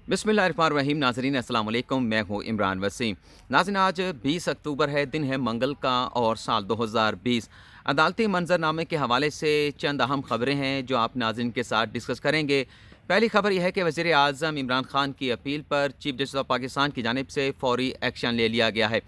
बिस्मिल्लाहिर्रहमानिर्रहीम। नाज़रीन अस्सलाम वालेकुम, मैं हूँ इमरान वसीम। नाज़रीन, आज 20 अक्टूबर है, दिन है मंगल का और साल 2020। अदालती मंजरनामे के हवाले से चंद अहम खबरें हैं जो आप नाज़रीन के साथ डिस्कस करेंगे। पहली खबर यह है कि वज़ीर आज़म इमरान खान की अपील पर चीफ जस्टिस ऑफ पाकिस्तान की जानिब से फ़ौरी एक्शन ले लिया गया है।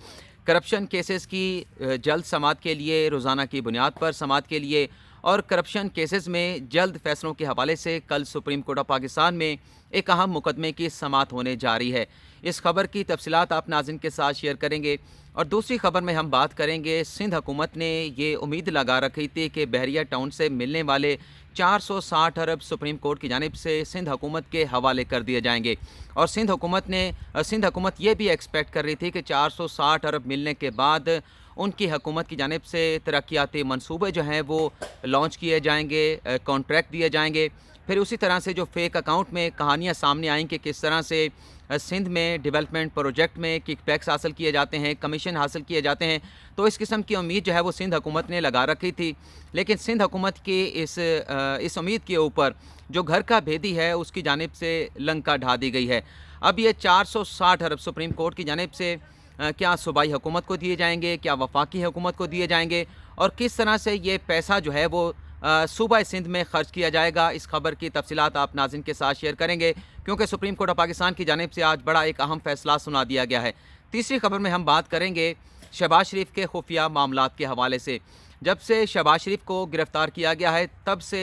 करप्शन केसेस की जल्द समाअत के लिए, रोज़ाना की बुनियाद पर समाअत के लिए और करप्शन केसेस में जल्द फैसलों के हवाले से कल सुप्रीम कोर्ट ऑफ पाकिस्तान में एक अहम मुकदमे की समाअत होने जा रही है। इस खबर की तफसीलात आप नाज़रीन के साथ शेयर करेंगे। और दूसरी खबर में हम बात करेंगे, सिंध हुकूमत ने ये उम्मीद लगा रखी थी कि बहरिया टाउन से मिलने वाले 460 अरब सुप्रीम कोर्ट की जानिब से सिंध हुकूमत के हवाले कर दिए जाएंगे। और सिंध हुकूमत ये भी एक्सपेक्ट कर रही थी कि 460 अरब मिलने के बाद उनकी हुकूमत की जानिब से तरक्याती मनसूबे जो हैं वो लॉन्च किए जाएंगे, कॉन्ट्रैक्ट दिए जाएंगे। फिर उसी तरह से जो फेक अकाउंट में कहानियाँ सामने आएँ कि किस तरह से सिंध में डेवलपमेंट प्रोजेक्ट में किकबैक्स हासिल किए जाते हैं, कमीशन हासिल किए जाते हैं। तो इस किस्म की उम्मीद जो है वो सिंध हुकूमत ने लगा रखी थी। लेकिन सिंध हुकूमत की इस उम्मीद के ऊपर जो घर का भेदी है उसकी जानिब से लंका ढा दी गई है। अब ये 460 अरब सुप्रीम कोर्ट की जानिब से क्या सूबाई हुकूमत को दिए जाएंगे, क्या वफाकी हुकूमत को दिए जाएंगे और किस तरह से ये पैसा जो है वो सूबा सिंध में खर्च किया जाएगा, इस खबर की तफसीलात आप नाज़रीन के साथ शेयर करेंगे, क्योंकि सुप्रीम कोर्ट ऑफ पाकिस्तान की जानिब से आज बड़ा एक अहम फैसला सुना दिया गया है। तीसरी खबर में हम बात करेंगे शहबाज शरीफ के खुफिया मामलात के हवाले से। जब से शहबाज शरीफ को गिरफ़्तार किया गया है तब से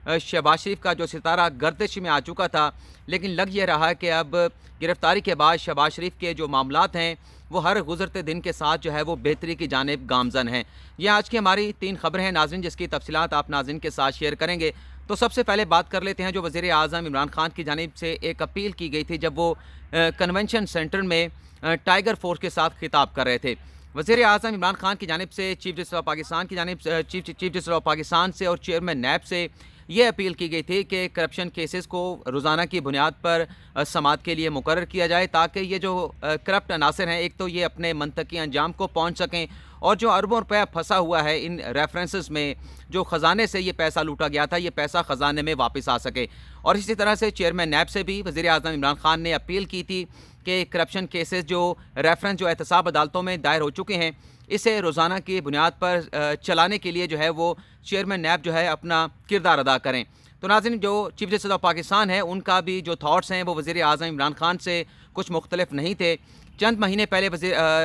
शहबाज शरीफ का जो सितारा गर्दिश में आ चुका था, लेकिन लग ये रहा है कि अब गिरफ़्तारी के बाद शहबाज शरीफ के जो मामलात हैं वो हर गुज़रते दिन के साथ जो है वो बेहतरी की जानिब गामज़न हैं। ये आज की हमारी 3 खबरें हैं नाज़रीन, जिसकी तफसीलात आप नाज़रीन के साथ शेयर करेंगे। तो सबसे पहले बात कर लेते हैं जो वज़ीर आज़म इमरान खान की जानिब से एक अपील की गई थी जब वो कन्वेंशन सेंटर में टाइगर फोर्स के साथ खिताब कर रहे थे। वज़ीर आज़म इमरान खान की जानिब से चीफ जस्टिस ऑफ पाकिस्तान की जानिब चीफ जस्टिस ऑफ पाकिस्तान से और चेयरमैन नैब से ये अपील की गई थी कि करप्शन केसेस को रोज़ाना की बुनियाद पर समाअत के लिए मुकर्रर किया जाए, ताकि ये जो करप्ट अनासर हैं एक तो ये अपने मंतकी अंजाम को पहुँच सकें और जो अरबों रुपया फंसा हुआ है इन रेफरेंसेस में, जो ख़जाने से ये पैसा लूटा गया था, ये पैसा ख़जाने में वापस आ सके। और इसी तरह से चेयरमैन नैब से भी वज़ीर आज़म इमरान खान ने अपील की थी कि करप्शन केसेस जो रेफरेंस जो एहतसाब अदालतों में दायर हो चुके हैं, इसे रोज़ाना की बुनियाद पर चलाने के लिए जो है वो चेयरमैन नैब जो है अपना किरदार अदा करें। तो नाज़रीन, जो चीफ जस्टिस ऑफ पाकिस्तान है उनका भी जो थाट्स हैं वो वज़ीर आज़म इमरान खान से कुछ मुख्तलिफ नहीं थे। चंद महीने पहले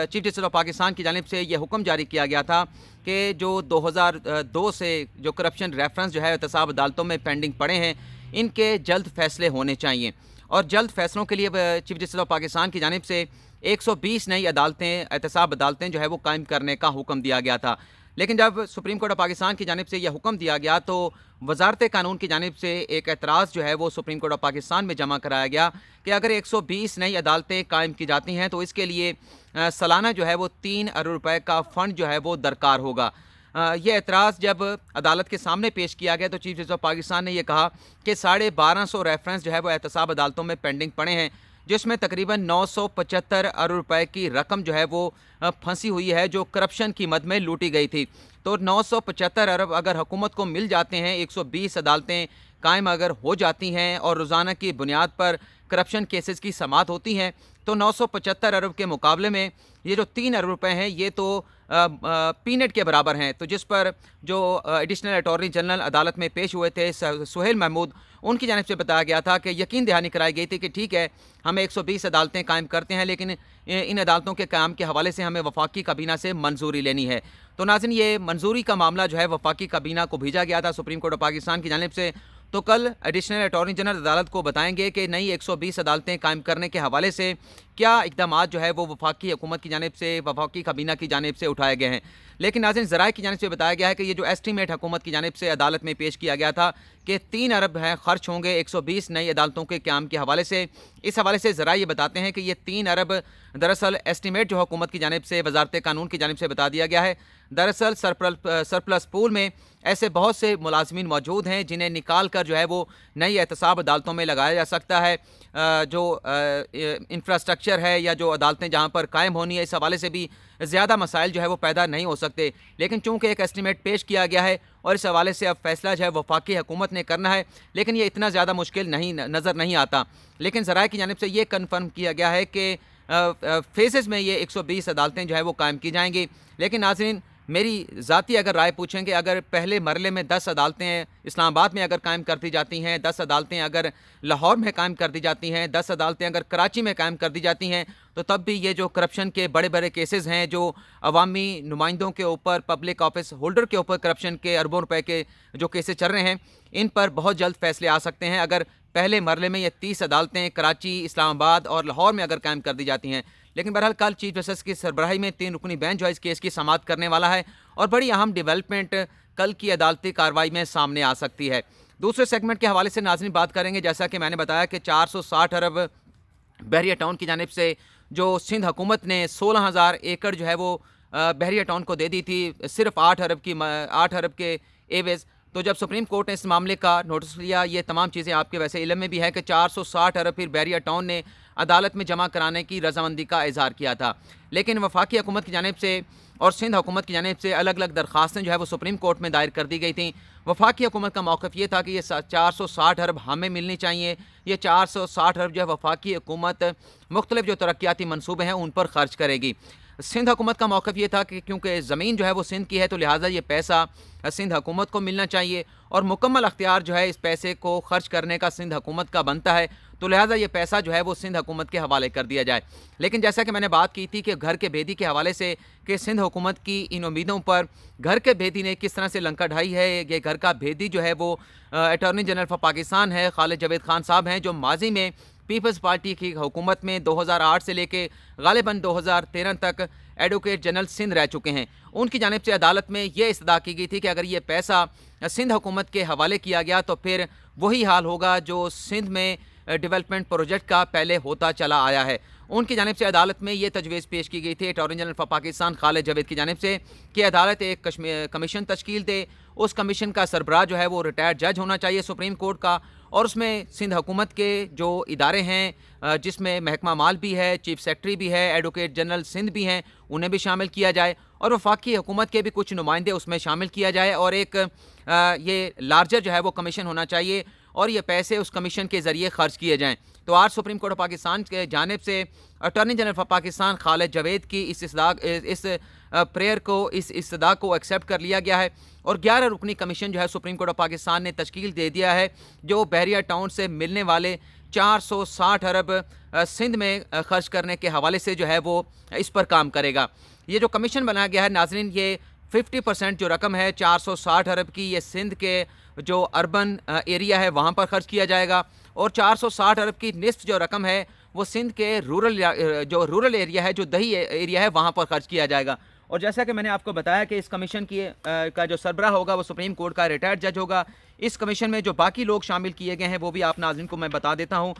चीफ जस्टिस ऑफ पाकिस्तान की जानिब से ये हुक्म जारी किया गया था कि जो 2002 से जो करप्शन रेफरेंस जो है एहतसाब अदालतों में पेंडिंग पड़े हैं, इनके जल्द फैसले होने चाहिए। और जल्द फैसलों के लिए चीफ जस्टिस ऑफ पाकिस्तान की जानिब से 120 नई अदालतें, एहतसाब अदालतें जो है वो कायम करने का हुक्म दिया गया था। लेकिन जब सुप्रीम कोर्ट ऑफ पाकिस्तान की जानिब से यह हुक्म दिया गया तो वजारत कानून की जानिब से एक एतराज़ जो है वो सुप्रीम कोर्ट ऑफ पाकिस्तान में जमा कराया गया कि अगर 120 नई अदालतें कायम की जाती हैं तो इसके लिए सालाना जो है वो 3 अरब रुपए का फ़ंड जो है वो दरकार होगा। ये एतराज़ जब अदालत के सामने पेश किया गया तो चीफ जस्टिस ऑफ पाकिस्तान ने यह कहा कि 1250 रेफरेंस जो है वो एहतसाब अदालतों में पेंडिंग पड़े हैं, जिसमें तकरीबन 975 अरब रुपए की रकम जो है वो फंसी हुई है, जो करप्शन की मद में लूटी गई थी। तो 975 अरब अगर हुकूमत को मिल जाते हैं, 120 अदालतें कायम अगर हो जाती हैं और रोज़ाना की बुनियाद पर करप्शन केसेस की समाअत होती हैं, तो 975 अरब के मुकाबले में ये जो 3 अरब रुपए हैं ये तो पीनट के बराबर हैं। तो जिस पर जो एडिशनल अटॉर्नी जनरल अदालत में पेश हुए थे सुहेल महमूद, उनकी जानिब से बताया गया था कि यकीन दहानी कराई गई थी कि ठीक है, हमें 120 अदालतें कायम करते हैं, लेकिन इन अदालतों के काम के हवाले से हमें वफाकी काबीना से मंजूरी लेनी है। तो नाज़रीन, ये मंजूरी का मामला जो है वफाकी काबीना को भेजा गया था सुप्रीम कोर्ट ऑफ पाकिस्तान की जानिब से। तो कल एडिशनल अटॉर्नी जनरल अदालत को बताएंगे कि नई 120 अदालतें कायम करने के हवाले से क्या इक़दामात जो है वो वफाकी हुकूमत की जानिब से, वफाकी काबीना की जानिब से उठाए गए हैं। लेकिन नाज़रीन, ज़राए की जानिब से बताया गया है कि ये जो एस्टीमेट हुकूमत की जानिब से अदालत में पेश किया गया था कि 3 अरब है खर्च होंगे 120 नई अदालतों के क़याम के हवाले से। इस हवाले से ज़राए ये बताते हैं कि ये 3 अरब दरअसल एस्टीमेट जो हुकूमत की जानिब से, वजारत कानून की जानिब से बता दिया गया है। दरअसल सरप्लस पूल में ऐसे बहुत से मुलाजमीन मौजूद हैं जिन्हें निकाल कर जो है वो नई एहतसाब अदालतों में लगाया जा सकता है। जो इंफ्रास्ट्रक्चर है या जो अदालतें जहाँ पर कायम होनी है, इस हवाले से भी ज़्यादा मसाइल जो है वो पैदा नहीं हो सकते। लेकिन चूँकि एक एस्टीमेट पेश किया गया है और इस हवाले से अब फैसला जो है वफाकी हुकूमत ने करना है, लेकिन ये इतना ज़्यादा मुश्किल नज़र नहीं आता। लेकिन ज़राए की जानिब से ये कन्फर्म किया गया है कि फेजेज़ में ये 120 अदालतें जो है वो कायम की जाएंगी। लेकिन नाज़रीन, मेरी ज़ाती अगर राय पूछेंगे, अगर पहले मरले में 10 अदालतें इस्लामाबाद में अगर कायम कर दी जाती हैं, 10 अदालतें अगर लाहौर में कायम कर दी जाती हैं, 10 अदालतें अगर कराची में कायम कर दी जाती हैं, तो तब भी ये जो करप्शन के बड़े बड़े केसेस हैं, जो अवामी नुमाइंदों के ऊपर, पब्लिक ऑफिस होल्डर के ऊपर करप्शन के अरबों रुपए के जो केसेस चल रहे हैं, इन पर बहुत जल्द फैसले आ सकते हैं अगर पहले मरले में ये 30 अदालतें कराची, इस्लामाबाद और लाहौर में अगर कायम कर दी जाती हैं। लेकिन बहरहाल कल चीफ जस्टिस की सरबराही में 3 रुकनी बेंच जो है इस केस की समाअत करने वाला है और बड़ी अहम डेवलपमेंट कल की अदालती कार्रवाई में सामने आ सकती है। दूसरे सेगमेंट के हवाले से नाज़रीन बात करेंगे, जैसा कि मैंने बताया कि 460 अरब बहरिया टाउन की जानिब से जो सिंध हुकूमत ने 16,000 एकड़ जो है वो बहरिया टाउन को दे दी थी, सिर्फ 8 अरब के एवज़। तो जब सुप्रीम कोर्ट ने इस मामले का नोटिस लिया, ये तमाम चीज़ें आपके वैसे इल्म में भी है कि 460 अरब फिर बहरिया टाउन ने अदालत में जमा कराने की रजामंदी का इजहार किया था। लेकिन वफाकी हुकूमत की जानिब से और सिंध हुकूमत की जानिब से अलग अलग दरख्वास्तें जो है वो सुप्रीम कोर्ट में दायर कर दी गई थी। वफाकी हुकूमत का मौक़िफ़ ये था कि ये 460 अरब हमें मिलनी चाहिए, ये 460 अरब जो है वफाकी हुकूमत मुख्तलिफ जो तरक्याती मनसूबे हैं उन पर खर्च करेगी। सिंध हुकूमत का मौक़िफ़ ये था कि क्योंकि ज़मीन जो है वो सिंध की है, तो लिहाजा ये पैसा सिंध हुकूमत को मिलना चाहिए और मुकम्मल अख्तियार जो है इस पैसे को खर्च करने का सिंध हुकूमत का बनता है, तो लिहाजा ये पैसा जो है वो सिंध हुकूमत के हवाले कर दिया जाए। लेकिन जैसा कि मैंने बात की थी कि घर के भेदी के हवाले से कि सिंध हुकूमत की इन उम्मीदों पर घर के भेदी ने किस तरह से लंका ढाई है। ये घर का भेदी जो है वो अटॉर्नी जनरल फॉर पाकिस्तान है, खालिद जावेद खान साहब हैं, जो माजी में पीपल्स पार्टी की हुकूमत में 2008 से लेके गालिबन 2013 तक एडवोकेट जनरल सिंध रह चुके हैं। उनकी जानिब से अदालत में ये इस्तदा की गई थी कि अगर ये पैसा सिंध हुकूमत के हवाले किया गया तो फिर वही हाल होगा जो सिंध में डेवलपमेंट प्रोजेक्ट का पहले होता चला आया है। उनकी जानिब से अदालत में ये तजवीज़ पेश की गई थी attorney general for Pakistan Khalid Javed की जानिब से कि अदालत एक कमीशन तश्कील दे, उस कमीशन का सरबराह जो है वो रिटायर्ड जज होना चाहिए सुप्रीम कोर्ट का, और उसमें सिंध हुकूमत के जो इदारे हैं जिसमें महकमा माल भी है, चीफ सेक्रेटरी भी है, एडवोकेट जनरल सिंध भी हैं, उन्हें भी शामिल किया जाए और वफाकी हुकूमत के भी कुछ नुमाइंदे उसमें शामिल किया जाए और एक ये लार्जर जो है वो कमीशन होना चाहिए और ये पैसे उस कमीशन के ज़रिए खर्च किए जाएँ। तो आज सुप्रीम कोर्ट ऑफ पाकिस्तान के जानिब से attorney general for Pakistan Khalid Javed की इस प्रेयर को, इस इस्तदा को एक्सेप्ट कर लिया गया है और 11 रुकनी कमीशन जो है सुप्रीम कोर्ट ऑफ पाकिस्तान ने तश्कील दे दिया है, जो बहरिया टाउन से मिलने वाले 460 अरब सिंध में खर्च करने के हवाले से जो है वो इस पर काम करेगा। ये जो कमीशन बनाया गया है नाजरीन, ये 50% जो रकम है 460 अरब की, ये सिंध के जो अर्बन एरिया है वहाँ पर खर्च किया जाएगा और 460 अरब की निस्फ जो रकम है वो सिंध के रूरल एरिया है, जो दही एरिया है, वहाँ पर खर्च किया जाएगा। और जैसा कि मैंने आपको बताया कि इस कमीशन की का जो सरबराह होगा वो सुप्रीम कोर्ट का रिटायर्ड जज होगा। इस कमीशन में जो बाकी लोग शामिल किए गए हैं वो भी आप नाज़रीन को मैं बता देता हूँ।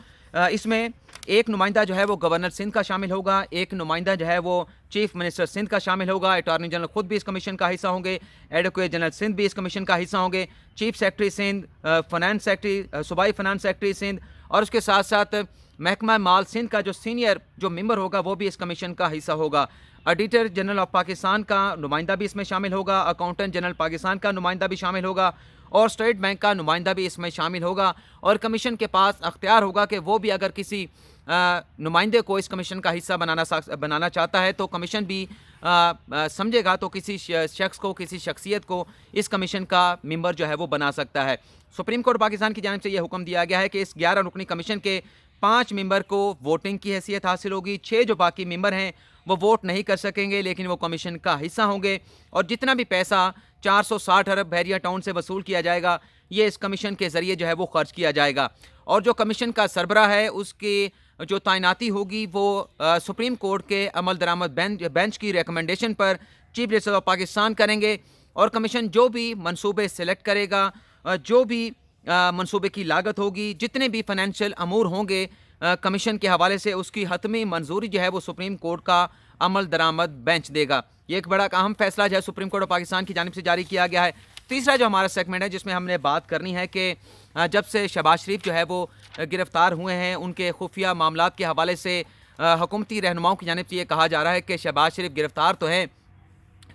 इसमें एक नुमाइंदा जो है वो गवर्नर सिंध का शामिल होगा, एक नुमाइंदा जो है वो चीफ मिनिस्टर सिंध का शामिल होगा, अटॉर्नी जनरल खुद भी इस कमीशन का हिस्सा होंगे, एडवोकेट जनरल सिंध भी इस कमीशन का हिस्सा होंगे, chief secretary Sindh, finance secretary, सूबाई फाइनेंस सेक्रेटरी सिंध और उसके साथ साथ महकमा माल सिंध का जो सीनियर जो मेंबर होगा वो भी इस कमीशन का हिस्सा होगा। ऑडिटर जनरल ऑफ पाकिस्तान का नुमाइंदा भी इसमें शामिल होगा, अकाउंटेंट जनरल पाकिस्तान का नुमाइंदा भी शामिल होगा और स्टेट बैंक का नुमाइंदा भी इसमें शामिल होगा। और कमीशन के पास अख्तियार होगा कि वो भी अगर किसी नुमाइंदे को इस कमीशन का हिस्सा बनाना चाहता है तो कमीशन भी समझेगा तो किसी शख्स को, किसी शख्सियत को इस कमीशन का मेंबर जो है वो बना सकता है। सुप्रीम कोर्ट पाकिस्तान की जानिब से यह हुक्म दिया गया है कि इस 11 रुकनी कमीशन के 5 मेंबर को वोटिंग की हैसियत हासिल होगी, 6 जो बाकी मेंबर हैं वो वोट नहीं कर सकेंगे लेकिन वो कमीशन का हिस्सा होंगे और जितना भी पैसा 460 अरब बहरिया टाउन से वसूल किया जाएगा ये इस कमीशन के ज़रिए जो है वो खर्च किया जाएगा। और जो कमीशन का सरबराह है उसकी जो तैनाती होगी वो सुप्रीम कोर्ट के अमल दरामद बेंच की रिकमेंडेशन पर चीफ जस्टिस ऑफ पाकिस्तान करेंगे और कमीशन जो भी मंसूबे सेलेक्ट करेगा, जो भी मंसूबे की लागत होगी, जितने भी फाइनेंशियल अमूर होंगे कमीशन के हवाले से, उसकी हतमी मंजूरी जो है वो सुप्रीम कोर्ट का अमल दरामद बेंच देगा। ये एक बड़ा अहम फैसला जो है सुप्रीम कोर्ट ऑफ पाकिस्तान की जानिब से जारी किया गया है। तीसरा जो हमारा सेगमेंट है जिसमें हमने बात करनी है कि जब से शहबाज शरीफ जो है वो गिरफ़्तार हुए हैं, उनके खुफिया मामलात के हवाले से हुकूमती रहनुमाओं की जानिब से ये कहा जा रहा है कि शहबाज शरीफ गिरफ़्तार तो हैं,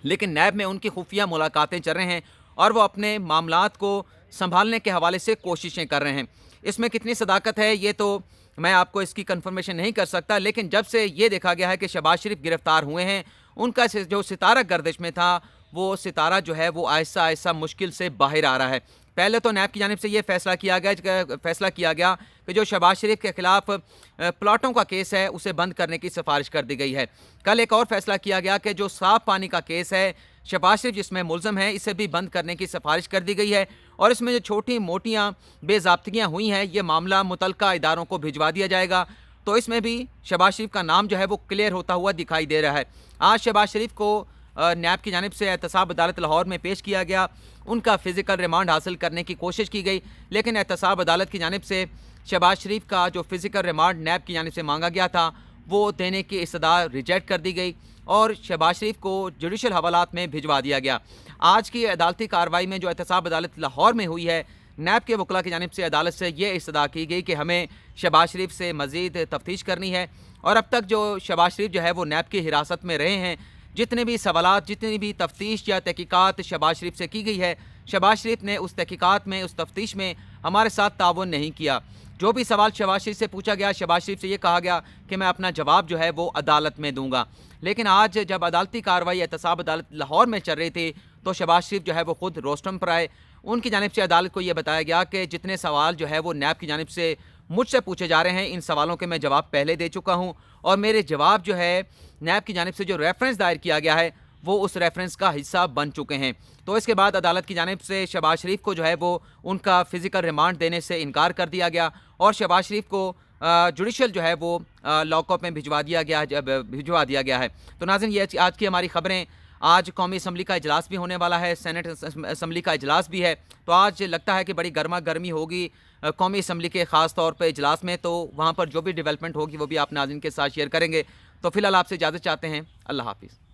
लेकिन नैब में उनकी खुफिया मुलाकातें चल रही हैं और वो अपने मामलात को संभालने के हवाले से कोशिशें कर रहे हैं। इसमें कितनी सदाकत है ये तो मैं आपको इसकी कंफर्मेशन नहीं कर सकता, लेकिन जब से ये देखा गया है कि शहबाज शरीफ गिरफ़्तार हुए हैं, उनका जो सितारा गर्दिश में था, वो सितारा जो है वो आहिस्ता आहिस्ता मुश्किल से बाहर आ रहा है। पहले तो नैब की जानिब से ये फैसला किया गया कि जो शहबाज शरीफ के खिलाफ प्लाटों का केस है उसे बंद करने की सिफारिश कर दी गई है। कल एक और फैसला किया गया कि जो साफ पानी का केस है, शहबाज शरीफ जिसमें मुलज़म है, इसे भी बंद करने की सिफारिश कर दी गई है और इसमें जो छोटी मोटियाँ बेज़ाब्तियाँ हुई हैं, ये मामला मुतलका इदारों को भिजवा दिया जाएगा। तो इसमें भी शहबाज शरीफ का नाम जो है वो क्लियर होता हुआ दिखाई दे रहा है। आज शहबाज शरीफ को नैब की जानिब से एहतसाब अदालत लाहौर में पेश किया गया, उनका फ़िज़िकल रिमांड हासिल करने की कोशिश की गई, लेकिन एहतसाब अदालत की जानिब से शहबाज शरीफ का जो फ़िज़िकल रिमांड नैब की जानिब से मांगा गया था वो देने की इस्तदा रिजेक्ट कर दी गई और शहबाज शरीफ को जुडिशल हवालात में भिजवा दिया गया। आज की अदालती कार्रवाई में जो एहतसाब अदालत लाहौर में हुई है, नैब के वकला की जानिब से अदालत से ये इस्तदा की गई कि हमें शहबाज शरीफ से मज़ीद तफ्तीश करनी है और अब तक जो शहबाज शरीफ जो है वो नैब की हिरासत में रहे हैं, जितने भी सवालात, जितनी भी तफ्तीश या तहकीकात शहबाज शरीफ से की गई है, शहबाज शरीफ ने उस तहकीकात में, उस तफ्तीश में हमारे साथ ताउन नहीं किया। जो भी सवाल शहबाज शरीफ से पूछा गया, शहबाज शरीफ से ये कहा गया कि मैं अपना जवाब जो है वो अदालत में दूंगा। लेकिन आज जब अदालती कार्रवाई एहतसाब अदालत लाहौर में चल रही थी तो शहबाज शरीफ जो है वो खुद रोस्टम पर आए। उनकी जानिब से अदालत को ये बताया गया कि जितने सवाल जो है वो नैब की जानिब से मुझसे पूछे जा रहे हैं, इन सवालों के मैं जवाब पहले दे चुका हूँ और मेरे जवाब जो है नैब की जानिब से जो रेफरेंस दायर किया गया है वो उस रेफरेंस का हिस्सा बन चुके हैं। तो इसके बाद अदालत की जानिब से शहबाज शरीफ को जो है वो उनका फ़िज़िकल रिमांड देने से इनकार कर दिया गया और शहबाज शरीफ को जुडिशल जो है वो लॉकअप में भिजवा दिया गया है। तो नाज़रीन, ये आज की हमारी ख़बरें। आज कौमी असम्बली का इजलास भी होने वाला है, सेनेट असम्बली का इजलास भी है, तो आज लगता है कि बड़ी गर्मा गर्मी होगी कौमी असम्बली के ख़ास तौर पर इजलास में। तो वहाँ पर जो भी डेवलपमेंट होगी वो भी आप नाज़रीन के साथ शेयर करेंगे। तो फ़िलहाल आपसे इजाज़त चाहते हैं। अल्लाह हाफ़िज़।